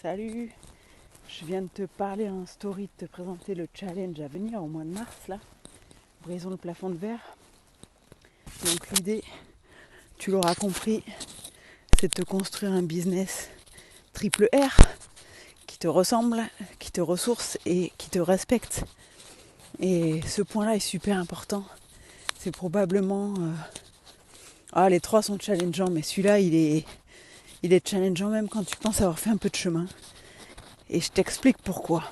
Salut, je viens de te parler en story, de te présenter le challenge à venir au mois de mars, là. Brisons le plafond de verre. Donc l'idée, tu l'auras compris, c'est de te construire un business triple R qui te ressemble, qui te ressource et qui te respecte. Et ce point-là est super important. C'est probablement... les trois sont challengeants, mais celui-là, il est challengeant même quand tu penses avoir fait un peu de chemin. Et je t'explique pourquoi.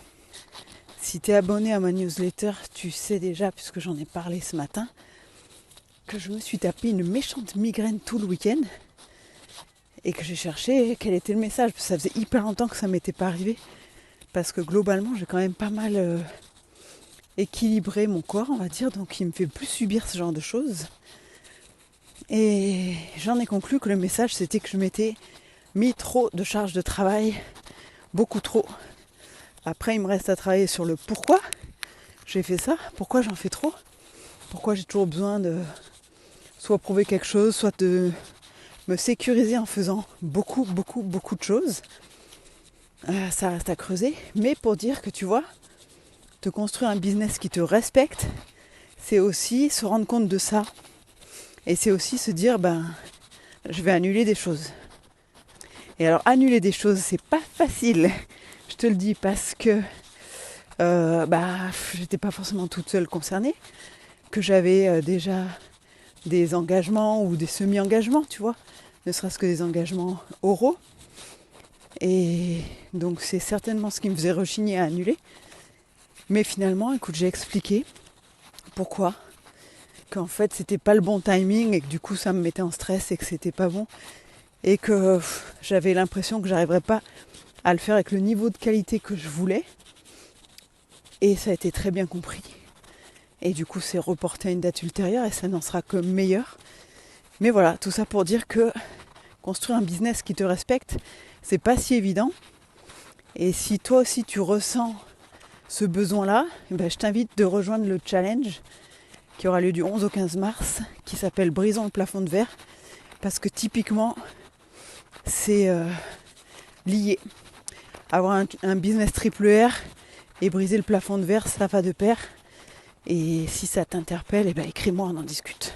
Si tu es abonné à ma newsletter, tu sais déjà, puisque j'en ai parlé ce matin, que je me suis tapé une méchante migraine tout le week-end et que j'ai cherché quel était le message. Ça faisait hyper longtemps que ça ne m'était pas arrivé parce que globalement, j'ai quand même pas mal équilibré mon corps, on va dire, donc il me fait plus subir ce genre de choses. Et j'en ai conclu que le message, c'était que je m'étais mis trop de charge de travail, beaucoup trop. Après, il me reste à travailler sur le pourquoi j'ai fait ça, pourquoi j'en fais trop, pourquoi j'ai toujours besoin de soit prouver quelque chose, soit de me sécuriser en faisant beaucoup de choses. Ça reste à creuser, mais pour dire que tu vois, te construire un business qui te respecte, c'est aussi se rendre compte de ça. Et c'est aussi se dire, je vais annuler des choses. Et alors, annuler des choses, c'est pas facile. Je te le dis parce que j'étais pas forcément toute seule concernée, que j'avais déjà des engagements ou des semi-engagements, tu vois, ne serait-ce que des engagements oraux. Et donc c'est certainement ce qui me faisait rechigner à annuler. Mais finalement, écoute, j'ai expliqué pourquoi. Qu'en fait, c'était pas le bon timing et que du coup, ça me mettait en stress et que c'était pas bon. Et que j'avais l'impression que j'arriverais pas à le faire avec le niveau de qualité que je voulais. Et ça a été très bien compris. Et du coup, c'est reporté à une date ultérieure et ça n'en sera que meilleur. Mais voilà, tout ça pour dire que construire un business qui te respecte, c'est pas si évident. Et si toi aussi tu ressens ce besoin-là, je t'invite de rejoindre le challenge qui aura lieu du 11 au 15 mars, qui s'appelle Brisons le plafond de verre. Parce que typiquement, c'est lié. Avoir un business triple R et briser le plafond de verre, ça va de pair. Et si ça t'interpelle, écris-moi, on en discute.